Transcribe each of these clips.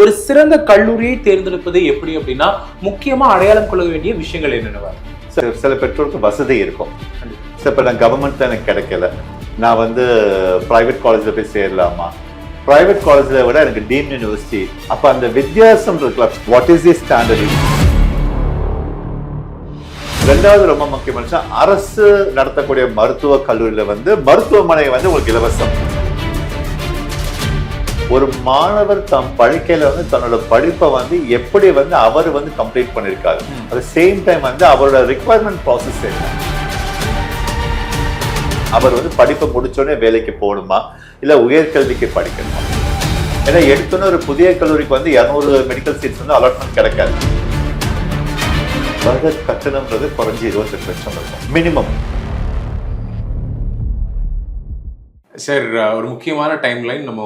ஒரு சிறந்த கல்லூரியை தேர்ந்தெடுப்பது எப்படி அப்படின்னா முக்கியமா அடையாளம் கொள்ள வேண்டிய விஷயங்கள் என்னென்னவா? சில பெற்றோருக்கு வசதி இருக்கும். இப்ப நான் கவர்மெண்ட் தான் எனக்கு கிடைக்கல, நான் வந்து பிரைவேட் காலேஜ்ல போய் சேரலாமா, பிரைவேட் காலேஜ்ல விட எனக்கு டீம்ட் யூனிவர்சிட்டி, அப்ப அந்த வித்தியாசம் இருக்கலாம். What is the standard? ரெண்டாவது ரொம்ப முக்கியமான விஷயம், அரசு நடத்தக்கூடிய மருத்துவ கல்லூரியில வந்து மருத்துவமனை வந்து உங்களுக்கு இலவசம். ஒரு மாணவர் தம் படிக்கையில வந்து தன்னோட படிப்பை வந்து எப்படி வந்து அவர் வந்து கம்ப்ளீட் பண்ணிருக்காரு, அட் சேம் டைம் வந்து அவரோட ரிக்வயர்மெண்ட் ப்ராசஸ் என்ன, அவர் வந்து படிப்பை முடிச்சோடனே வேலைக்கு போகணுமா இல்ல உயர்கல்விக்கு படிக்கணுமா? ஏன்னா எடுத்தோன்னு ஒரு புதிய கல்லூரிக்கு வந்து 200 மெடிக்கல் சீட்ஸ் வந்து அலாட்மெண்ட் கிடைக்காது. வருட கட்டணம்ன்றது குறைஞ்சி 28 லட்சம் இருக்கும் மினிமம். சார், ஒரு முக்கியமான டைம் லைன் நம்ம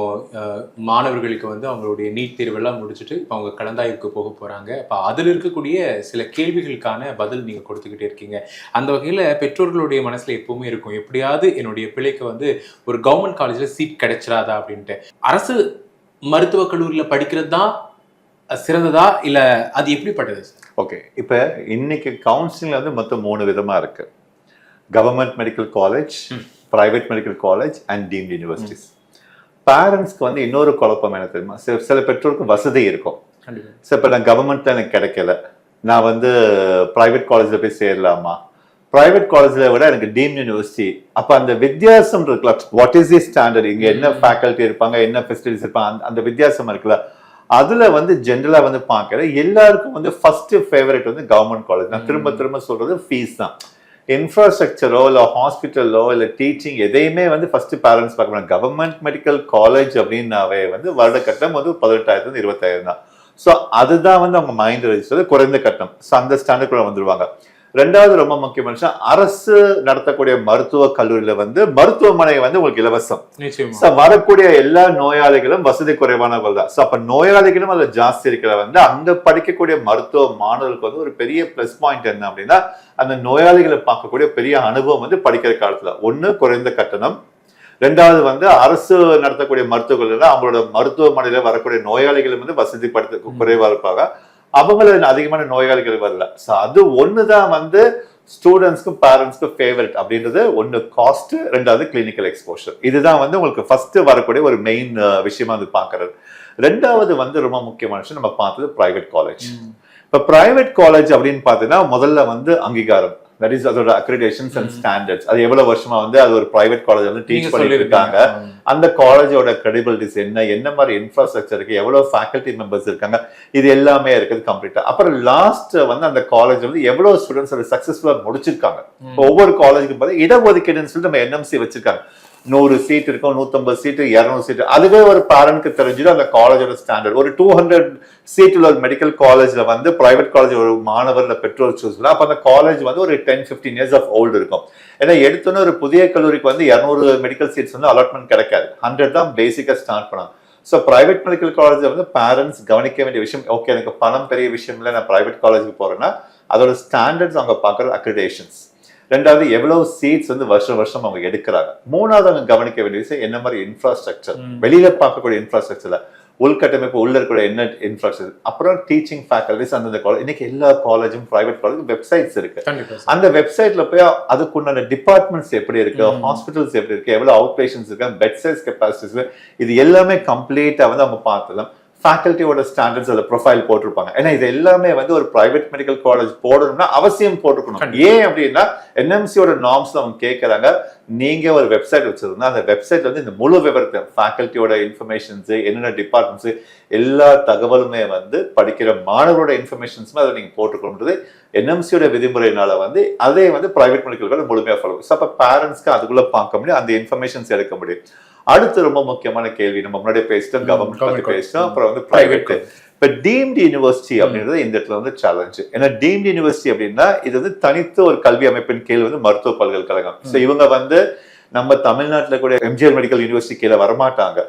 மாணவர்களுக்கு வந்து அவங்களுடைய நீட் தேர்வெல்லாம் முடிச்சுட்டு இப்போ அவங்க கலந்தாய்வுக்கு போக போகிறாங்க. இப்போ அதில் இருக்கக்கூடிய சில கேள்விகளுக்கான பதில் நீங்கள் கொடுத்துக்கிட்டே இருக்கீங்க. அந்த வகையில் பெற்றோர்களுடைய மனசில் எப்பவுமே இருக்கும், எப்படியாவது என்னுடைய பிள்ளைக்கு வந்து ஒரு கவர்மெண்ட் காலேஜில் சீட் கிடைச்சிடாதா அப்படின்ட்டு. அரசு மருத்துவக் கல்லூரியில் படிக்கிறது தான் சிறந்ததா இல்லை அது எப்படிப்பட்டது சார்? ஓகே, இப்போ இன்னைக்கு கவுன்சிலிங்ல வந்து மொத்தம் 3 விதமா இருக்கு. Government medical college, private medical college and deemed universities. பேரண்ட்ஸ்க்கு வந்து இன்னொரு குழப்பம் என்ன தெரியுமா, சில பெற்றோருக்கு வசதி இருக்கும். இப்போ நான் கவர்மெண்ட்ல எனக்கு கிடைக்கல, நான் வந்து பிரைவேட் காலேஜ்ல போய் சேரலாமா, பிரைவேட் காலேஜ்ல விட எனக்கு டீம்ட் யூனிவர்சிட்டி, அப்ப அந்த வித்தியாசம் இருக்குல்ல, வாட் இஸ் தி ஸ்டாண்டர்ட், இங்க என்ன ஃபேக்கல்டி இருப்பாங்க, என்ன ஃபெசிலிட்டிஸ் இருப்பாங்க, அந்த வித்தியாசம் இருக்குல்ல, அதுல வந்து ஜென்ரலா வந்து பாக்குற எல்லாருக்கும் வந்து ஃபர்ஸ்ட் ஃபேவரட் வந்து கவர்மெண்ட் காலேஜ். நான் திரும்ப திரும்ப சொல்றது ஃபீஸ் தான். இன்ஃப்ராஸ்ட்ரக்சரோ இல்ல ஹாஸ்பிட்டலோ இல்ல டீச்சிங் எதையுமே வந்து ஃபர்ஸ்ட் பேரண்ட்ஸ் பார்க்கணும். கவர்மெண்ட் மெடிக்கல் காலேஜ் அப்படின்னாவே வந்து வருட கட்டணம் வந்து 18,000 20,000 தான். ஸோ அதுதான் வந்து அவங்க மைண்ட் ரெஜிஸ்டர் குறைந்த கட்டணம். ஸோ அந்த ஸ்டாண்டர்ட் வந்துருவாங்க. ரெண்டாவது ரொம்ப முக்கியமான விஷயம், அரசு நடத்தக்கூடிய மருத்துவ கல்லூரியில வந்து மருத்துவமனை வந்து உங்களுக்கு இலவசம். வரக்கூடிய எல்லா நோயாளிகளும் வசதி குறைவானவர்கள் தான். அப்ப நோயாளிகளும் அதுல ஜாஸ்தி இருக்கிற வந்து அங்க படிக்கக்கூடிய மருத்துவ மாணவர்களுக்கு வந்து ஒரு பெரிய பிளஸ் பாயிண்ட் என்ன அப்படின்னா, அந்த நோயாளிகளை பார்க்கக்கூடிய பெரிய அனுபவம் வந்து படிக்கிற காலத்துல ஒண்ணு குறைந்த கட்டணம், ரெண்டாவது வந்து அரசு நடத்தக்கூடிய மருத்துவர்கள் அவங்களோட மருத்துவமனையில வரக்கூடிய நோயாளிகளும் வந்து வசதி படுத்த குறைவா இருப்பாங்க, அவங்கள அதிகமான நோயாளிகள் வரல. சோ அது ஒண்ணுதான் வந்து ஸ்டூடெண்ட்ஸ்க்கும் பேரண்ட்ஸ்க்கும் ஃபேவரட் அப்படின்றது. ஒன்னு காஸ்ட், ரெண்டாவது கிளினிக்கல் எக்ஸ்போஷர். இதுதான் வந்து உங்களுக்கு ஃபர்ஸ்ட் வரக்கூடிய ஒரு மெயின் விஷயமா வந்து பாக்குறது. ரெண்டாவது வந்து ரொம்ப முக்கியமான விஷயம் நம்ம பார்த்தது பிரைவேட் காலேஜ். இப்ப பிரைவேட் காலேஜ் அப்படின்னு பாத்தீங்கன்னா முதல்ல வந்து அங்கீகாரம், தட் இஸ் அதோட அக்ரிடேஷன்ஸ் அண்ட் ஸ்டாண்டர்ட்ஸ். அது எவ்வளவு வருஷமா வந்து அது ஒரு பிரைவேட் காலேஜ் வந்து டீச் பண்ணிட்டு இருக்காங்க, அந்த காலேஜோட கிரெடிபிலிட்டிஸ் என்ன மாதிரி இன்ஃப்ராஸ்ட்ரக்சர் இருக்கு, எவ்வளவு ஃபேக்கல்டி மெம்பர்ஸ் இருக்காங்க, இது எல்லாமே இருக்குது கம்ப்ளீட்டா. அப்புறம் லாஸ்ட் வந்து அந்த காலேஜ் வந்து எவ்வளவு ஸ்டூடெண்ட்ஸ் சக்சஸ்ஃபுல்லா முடிச்சிருக்காங்க. ஒவ்வொரு காலேஜுக்கும் பார்த்து இடஒதுக்கீடுன்னு சொல்லிட்டு நம்ம என்எம்சி வச்சிருக்காங்க. 100 சீட் இருக்கும், 150 சீட், 200 சீட். அதுவே ஒரு பேரண்ட்க்கு தெரிஞ்சிடும் அந்த காலேஜோட ஸ்டாண்டர்ட். ஒரு 200 சீட் உள்ள ஒரு மெடிக்கல் காலேஜ்ல வந்து பிரைவேட் காலேஜ் ஒரு மாணவர் பெற்றோர் சூஸ்ல, அப்ப அந்த காலேஜ் வந்து ஒரு 10-15 இயர்ஸ் ஆஃப் ஓல்டு இருக்கும். ஏன்னா எடுத்தோன்னு ஒரு புதிய கல்லூரிக்கு வந்து 200 மெடிக்கல் சீட்ஸ் வந்து அலாட்மெண்ட் கிடைக்காது, 100 தான் பேசிக்கா ஸ்டார்ட் பண்ணாங்க. ஸோ பிரைவேட் மெடிக்கல் காலேஜ் வந்து பேரண்ட்ஸ் கவனிக்க வேண்டிய விஷயம், ஓகே எனக்கு பணம் பெரிய விஷயம் இல்லை, நான் பிரைவேட் காலேஜுக்கு போறேன்னா அதோட ஸ்டாண்டர்ட்ஸ் அவங்க பார்க்குறது அக்ரிடேஷன்ஸ். ரெண்டாவது எவ்வளவு சீட்ஸ் வந்து வருஷம் வருஷம் அவங்க எடுக்கிறாங்க. மூணாவது அவங்க கவனிக்க வேண்டிய விஷயம் என்ன மாதிரி இன்ஃப்ராஸ்ட்ரக்சர், வெளியில பார்க்கக்கூடிய இன்ஃப்ராஸ்ட்ரக்சர்ல உள்கட்டமைப்பு உள்ள இருக்கிற என்ன இன்ஃப்ராஸ்ட்ரக்சர், அப்புறம் டீச்சிங் ஃபேக்கல்டிஸ். அந்த காலேஜ் இன்னைக்கு எல்லா காலேஜும் பிரைவேட் காலேஜ் வெப்சைட்ஸ் இருக்கு. அந்த வெப்சைட்ல போய் அதுக்குண்டான டிபார்ட்மெண்ட்ஸ் எப்படி இருக்கு, ஹாஸ்பிட்டல்ஸ் எப்படி இருக்கு, எவ்வளவு அவுட் பேஷன்ஸ் இருக்கு, பெட் சைஸ் கெப்பாசிட்டிஸ், இது எல்லாமே கம்ப்ளீட்டா வந்து அவங்க பார்த்துதான் ஃபேக்கல்ட்டியோட ஸ்டாண்டர்ட்ஸ் அதில் ப்ரொஃபைல் போட்டிருப்பாங்க. ஏன்னா இது எல்லாமே வந்து ஒரு பிரைவேட் மெடிக்கல் காலேஜ் போடணும்னா அவசியம் போட்டுக்கணும். ஏன் அப்படின்னா என்எம்சியோட நார்ம்ஸ்ல அவங்க கேட்கறாங்க, நீங்க ஒரு வெப்சைட் வச்சிருந்தா அந்த வெப்சைட்ல வந்து இந்த முழு விவரத்தை ஃபேக்கல்ட்டியோட இன்ஃபர்மேஷன்ஸ், என்னென்ன டிபார்ட்மெண்ட்ஸ், எல்லா தகவலுமே வந்து படிக்கிற மாணவரோட இன்ஃபர்மேஷன்ஸுமே அதை நீங்க போட்டுக்கணுன்றது என்எம்சியோட விதிமுறையினால வந்து அதே வந்து பிரைவேட் மெடிக்கல் காலேஜ் முழுமையாக ஃபாலோ. ஸோ அப்போ பேரண்ட்ஸ்க்கு அதுக்குள்ள பார்க்க முடியும், அந்த இன்ஃபர்மேஷன்ஸ் எடுக்க முடியும். அடுத்து ரொம்ப முக்கியமான கேள்வி, நம்ம முன்னாடியே பேசிட்டோம், கவர்மெண்ட் பத்தி பேசிட்டோம், அப்புறம் வந்து பிரைவேட். இப்ப டீம்டு யூனிவர்சிட்டி அப்படின்றது இந்த இடத்துல வந்து சேலஞ்சு. ஏன்னா டீம்டு யூனிவர்சிட்டி அப்படின்னா இது வந்து தனித்து ஒரு கல்வி அமைப்பின் கீழ் வந்து மருத்துவ பல்கலைக்கழகம். ஸோ இவங்க வந்து நம்ம தமிழ்நாட்டில் கூட எம்ஜிஆர் மெடிக்கல் யூனிவர்சிட்டி கீழே வரமாட்டாங்க.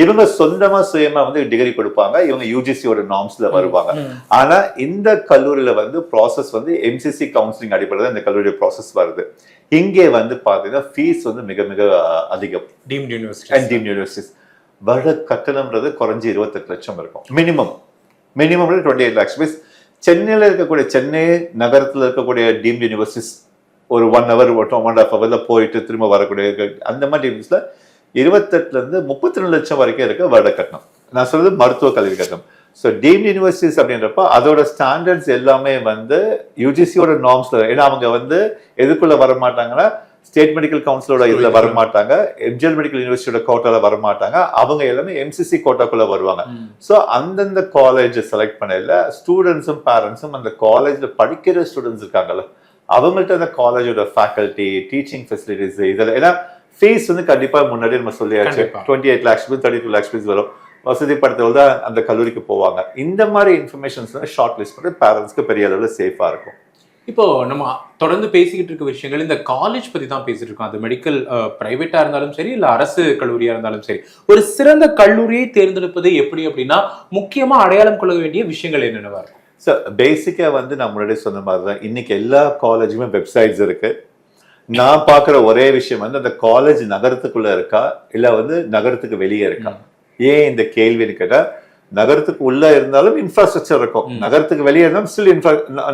இவங்க சொந்தமா சுயமா வந்து டிகிரி கொடுப்பாங்க, இவங்க யூஜிசியோட நார்ம்ஸ்ல வருவாங்க. ஆனா இந்த கல்லூரியில வந்து ப்ராசஸ் வந்து எம்சிசி கவுன்சிலிங் அடிப்படையில் இந்த கல்லூரியோட ப்ராசஸ் வருது. இங்கே வந்து பாத்தீங்கன்னா ஃபீஸ் வந்து மிக மிக அதிகம். டீம்டு யூனிவர்சிட்டிஸ் வருட கட்டணம்ன்றது குறைஞ்சி 28 லட்சம் இருக்கும் மினிமம் 28 lakhs. மீன்ஸ் சென்னையில் இருக்கக்கூடிய சென்னை நகரத்தில் இருக்கக்கூடிய டீம்டு யூனிவர்சிட்டிஸ் ஒரு 1 hour 1.5 hour போயிட்டு திரும்ப வரக்கூடிய அந்த மாதிரி டீம்ஸ்ல 28 இருந்து 32 லட்சம் வரைக்கும் இருக்க வருட கட்டணம். நான் சொல்றது மருத்துவ கல்வி கட்டணம். ஸோ டீம்டு யூனிவர்சிட்டிஸ் அப்படின்றப்ப அதோட ஸ்டாண்டர்ட்ஸ் எல்லாமே வந்து யூஜிசியோட நார்ம்ஸ்ல, ஏன்னா அவங்க வந்து எதுக்குள்ள வர மாட்டாங்கன்னா ஸ்டேட் மெடிக்கல் கவுன்சிலோட இதுல வரமாட்டாங்க, எம்ஜிஆர் மெடிக்கல் யூனிவர்சிட்டியோட கோட்டால வரமாட்டாங்க, அவங்க எல்லாமே எம்சிசி கோட்டாக்குள்ள வருவாங்க. ஸோ அந்தந்த காலேஜ் செலக்ட் பண்ணல ஸ்டூடெண்ட்ஸும் பேரண்ட்ஸும் அந்த காலேஜ்ல படிக்கிற ஸ்டூடெண்ட்ஸ் இருக்காங்கல்ல அவங்கள்ட்ட அந்த காலேஜோட ஃபேக்கல்டி டீச்சிங் ஃபெசிலிட்டிஸ் இதெல்லாம், ஏன்னா ஃபீஸ் வந்து கண்டிப்பா முன்னாடி நம்ம சொல்லியாச்சு 28 lakhs 32 lakhs ஃபீஸ் வரும். வசதி படுத்தவங்க தான் அந்த கல்லூரிக்கு போவாங்க. இந்த மாதிரி இன்ஃபர்மேஷன்ஸ் ஷார்ட் லிஸ்ட் பண்ணி பேரண்ட்ஸ்க்கு பெரிய அளவில் சேஃபா இருக்கும். இப்போ நம்ம தொடர்ந்து பேசிக்கிட்டு இருக்க விஷயங்கள் இந்த காலேஜ் பத்தி தான் பேசிட்டு இருக்கோம். அது மெடிக்கல் பிரைவேட்டா இருந்தாலும் சரி இல்ல அரசு கல்லூரியா இருந்தாலும் சரி, ஒரு சிறந்த கல்லூரியை தேர்ந்தெடுப்பது எப்படி அப்படின்னா முக்கியமா அடையாளம் கொள்ள வேண்டிய விஷயங்கள் என்னென்னவா இருக்கும்? சார் பேசிக்கா வந்து நான் முன்னாடி சொன்ன மாதிரி தான் இன்னைக்கு எல்லா காலேஜுமே வெப்சைட்ஸ் இருக்கு. நான் பாக்குற ஒரே விஷயம் வந்து அந்த காலேஜ் நகரத்துக்குள்ள இருக்கா இல்ல வந்து நகரத்துக்கு வெளியே இருக்கா. ஏன் இந்த கேள்வின்னு கேட்டா, நகரத்துக்கு உள்ள இருந்தாலும் இன்ஃப்ராஸ்ட்ரக்சர் இருக்கும், நகரத்துக்கு வெளியே இருந்தாலும் ஸ்டில்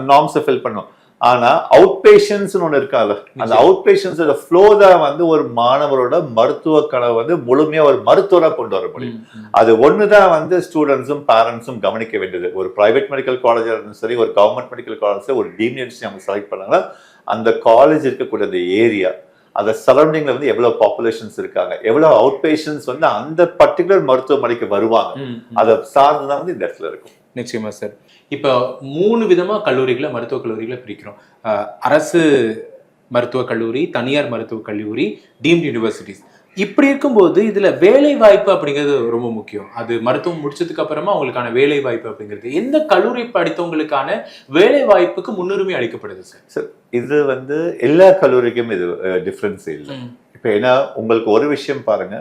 நார்ம்ஸ் ஃபில் பண்ணும். ஆனா அவுட் பேஷன்ஸ் ஒண்ணு இருக்காது. அந்த அவுட் பேஷன்ஸோட ஃப்ளோ தான் வந்து ஒரு மாணவரோட மருத்துவ கனவு வந்து முழுமையா ஒரு மருத்துவரா கொண்டு வர முடியும். அது ஒண்ணுதான் வந்து ஸ்டூடெண்ட்ஸும் பேரண்ட்ஸும் கவனிக்க வேண்டியது. ஒரு பிரைவேட் மெடிக்கல் காலேஜா இருந்தாலும் சரி, ஒரு கவர்மெண்ட் மெடிக்கல் காலேஜ், ஒரு டீம்டு யூனிவர்சிட்டி அவங்க செலக்ட் பண்ணாங்கன்னா அந்த காலேஜ் இருக்கக்கூடிய அந்த ஏரியா, அந்த சரௌண்டிங்ல வந்து எவ்வளவு பாப்புலேஷன்ஸ் இருக்காங்க, எவ்வளவு அவுட் பேஷன்ஸ் வந்து அந்த பர்டிகுலர் மருத்துவமனைக்கு வருவாங்க, அதை சார்ந்துதான் வந்து இந்த இடத்துல இருக்கும். நிச்சயமா சார். இப்போ 3 விதமா கல்லூரிகளை மருத்துவக் கல்லூரிகளை பிரிக்கிறோம். அரசு மருத்துவக் கல்லூரி, தனியார் மருத்துவக் கல்லூரி, டீம்டு யூனிவர்சிட்டிஸ். இப்படி இருக்கும்போது இதுல வேலை வாய்ப்பு அப்படிங்கிறது ரொம்ப முக்கியம். அது மருத்துவம் முடிச்சதுக்கு அப்புறமா அவங்களுக்கான வேலை வாய்ப்பு அப்படிங்கிறது எந்த கல்லூரி படித்தவங்களுக்கான வேலை வாய்ப்புக்கு முன்னுரிமை அளிக்கப்படுது சார்? சார் இது வந்து எல்லா கல்லூரிக்கும் இது டிஃபரன்ஸ் இல்லை. இப்ப ஏன்னா உங்களுக்கு ஒரு விஷயம் பாருங்க,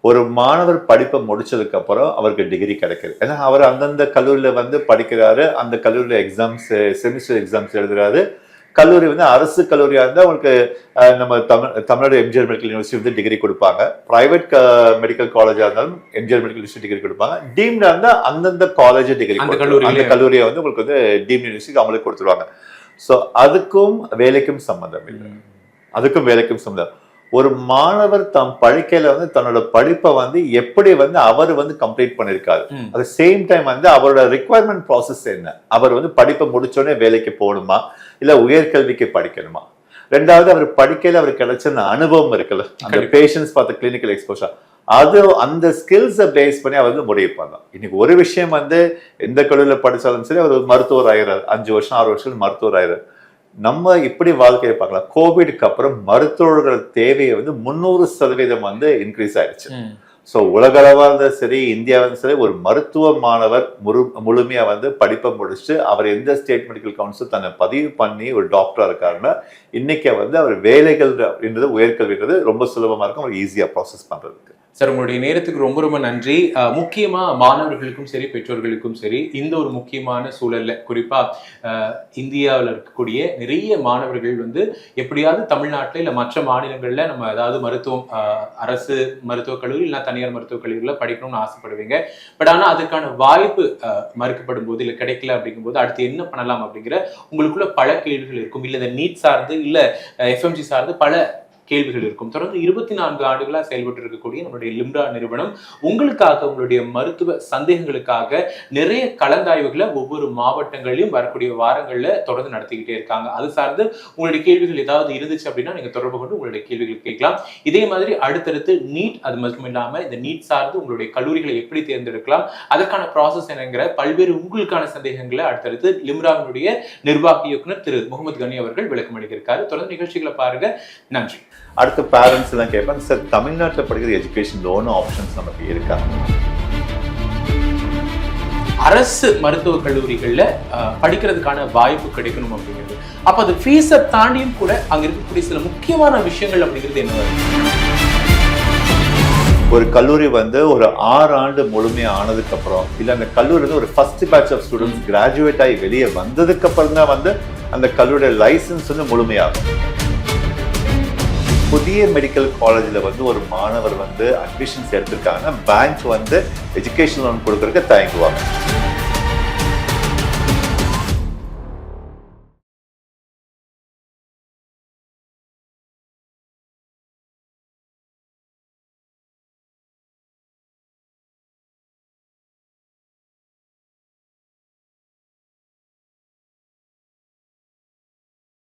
ஒரு மாணவர் படிப்பை முடிச்சதுக்கு அப்புறம் அவருக்கு டிகிரி கிடைக்குது. ஏன்னா அவர் அந்தந்த கல்லூரியில வந்து படிக்கிறாரு, அந்த கல்லூரியில எக்ஸாம்ஸ் செமிஸ்டர் எக்ஸாம்ஸ் எழுதுறாரு. கல்லூரி வந்து அரசு கல்லூரியா இருந்தா உங்களுக்கு நம்ம தமிழ்நாடு எம்ஜிஆர் மெடிக்கல் யூனிவர்சிட்டி வந்து டிகிரி கொடுப்பாங்க. பிரைவேட் மெடிக்கல் காலேஜா இருந்தாலும் எம்ஜிஆர் மெடிக்கல் யூனிவர்சிட்டி டிகிரி கொடுப்பாங்க. டீம்டா இருந்தா அந்தந்த காலேஜ் டிகிரி, அந்த கல்லூரியை வந்து உங்களுக்கு வந்து டீம்டு யூனிவர்சிட்டி அவங்களுக்கு கொடுத்துருவாங்க. ஸோ அதுக்கும் வேலைக்கும் சம்மந்தம் இல்லை. அதுக்கும் வேலைக்கும் சம்மந்தம். ஒரு மாணவர் தம் படிக்கையில வந்து தன்னோட படிப்பை வந்து எப்படி வந்து அவர் வந்து கம்ப்ளீட் பண்ணிருக்காரு, அட் சேம் டைம் வந்து அவரோட ரிக்வயர்மெண்ட் ப்ராசஸ் என்ன, அவர் வந்து படிப்பை முடிச்சோடனே வேலைக்கு போகணுமா இல்ல உயர்கல்விக்கு படிக்கணுமா, ரெண்டாவது அவர் படிக்கையில அவருக்கு கிடைச்ச அந்த அனுபவம் இருக்குல்ல, அந்த பேஷன்ஸ் பார்த்த கிளினிக்கல் எக்ஸ்போஷர், அது அந்த ஸ்கில்ஸை பேஸ் பண்ணி அவர் வந்து முடிவு பண்ணலாம். இன்னைக்கு ஒரு விஷயம் வந்து எந்த கல்லூரியில படிச்சாலும் சரி அவர் மருத்துவர் ஆகிறார், 5 வருஷம் 6 வருஷம் மருத்துவர் ஆகிறார். நம்ம இப்படி வாழ்க்கையை பார்க்கலாம். கோவிட்க்கு அப்புறம் மருத்துவர்கள் தேவையை வந்து 300% வந்து இன்க்ரீஸ் ஆயிடுச்சு. ஸோ உலக அளவாக இருந்தாலும் சரி, இந்தியாவும் சரி, ஒரு மருத்துவ மாணவர் முழுமையா வந்து படிப்பை முடிச்சுட்டு அவர் எந்த ஸ்டேட் மெடிக்கல் கவுன்சில் தன்னை பதிவு பண்ணி ஒரு டாக்டரா இருக்காருன்னா இன்னைக்கு வந்து அவர் வேலைகள் அப்படின்றது உயர்கல்வின்றது ரொம்ப சுலபமா இருக்கும், அவர் ஈஸியா ப்ராசஸ் பண்றதுக்கு. சார் உங்களுடைய நேரத்துக்கு ரொம்ப ரொம்ப நன்றி. முக்கியமா மாணவர்களுக்கும் சரி பெற்றோர்களுக்கும் சரி இந்த ஒரு முக்கியமான சூழல்ல குறிப்பா இந்தியாவில் இருக்கக்கூடிய நிறைய மாணவர்கள் வந்து எப்படியாவது தமிழ்நாட்டில் இல்லை மற்ற மாநிலங்கள்ல நம்ம ஏதாவது மருத்துவம் அரசு மருத்துவக் கல்லூரி இல்லை தனியார் மருத்துவக் கல்லூரியில படிக்கணும்னு ஆசைப்படுவீங்க. பட் ஆனால் அதுக்கான வாய்ப்பு மறுக்கப்படும் போது இல்லை கிடைக்கல அப்படிங்கும்போது அடுத்து என்ன பண்ணலாம் அப்படிங்கிற உங்களுக்குள்ள பல கேள்விகள் இருக்கும். இல்லை இந்த நீட் சார்ந்து இல்லை எஃப்எம்ஜி சார்ந்து பல கேள்விகள் இருக்கும். தொடர்ந்து 24 ஆண்டுகளாக செயல்பட்டு இருக்கக்கூடிய நம்மளுடைய லிம்ரா நிறுவனம் உங்களுக்காக உங்களுடைய மருத்துவ சந்தேகங்களுக்காக நிறைய கலந்தாய்வுகளை ஒவ்வொரு மாவட்டங்களிலும் வரக்கூடிய வாரங்கள்ல தொடர்ந்து நடத்திக்கிட்டே இருக்காங்க. அது சார்ந்து உங்களுடைய கேள்விகள் ஏதாவது இருந்துச்சு அப்படின்னா நீங்க தொடர்பு கொண்டு உங்களுடைய கேள்விகள் கேட்கலாம். இதே மாதிரி அடுத்தடுத்து நீட், அது மட்டும் இல்லாம இந்த நீட் சார்ந்து உங்களுடைய கல்லூரிகளை எப்படி தேர்ந்தெடுக்கலாம், அதற்கான ப்ராசஸ் என்னங்கிற பல்வேறு உங்களுக்கான சந்தேகங்களை அடுத்தடுத்து லிம்ராவினுடைய நிர்வாக இயக்குனர் திரு முகமது கனி அவர்கள் விளக்கம் அளிக்கிறார். தொடர்ந்து நிகழ்ச்சிகளை பாருங்க. நன்றி. அடுத்த பேரண்ட்ஸ் எல்லாம் கேட்பாங்க, சார் தமிழ்நாட்டில் படிக்கிற எஜுகேஷன் லோன் ஆப்ஷன்ஸ் நமக்கு இருக்கா? அரசு மருத்துவக் கல்லூரிகள்ல படிக்கிறதுக்கான வாய்ப்பு கிடைக்கணும் அப்படிங்கிறது, அப்ப அது ஃபீஸை தாண்டியும் கூட அங்க இருக்கக்கூடிய சில முக்கியமான விஷயங்கள் அப்படிங்கிறது என்ன? ஒரு கல்லூரி வந்து ஒரு 6 ஆண்டு முழுமையா ஆனதுக்கு அப்புறம் இல்ல அந்த கல்லூரி வந்து ஒரு first batch of students graduate ஆகி வெளியே வந்ததுக்கு அப்புறம் தான் வந்து அந்த கல்லூரியோட லைசன்ஸ் வந்து முழுமையாகும். புதிய மெடிக்கல் காலேஜில் வந்து ஒரு மாணவர் வந்து அட்மிஷன்ஸ் எடுத்திருக்காங்கன்னா பேங்க் வந்து எஜுகேஷன் லோன் கொடுக்கறதுக்கு தயங்குவாங்க.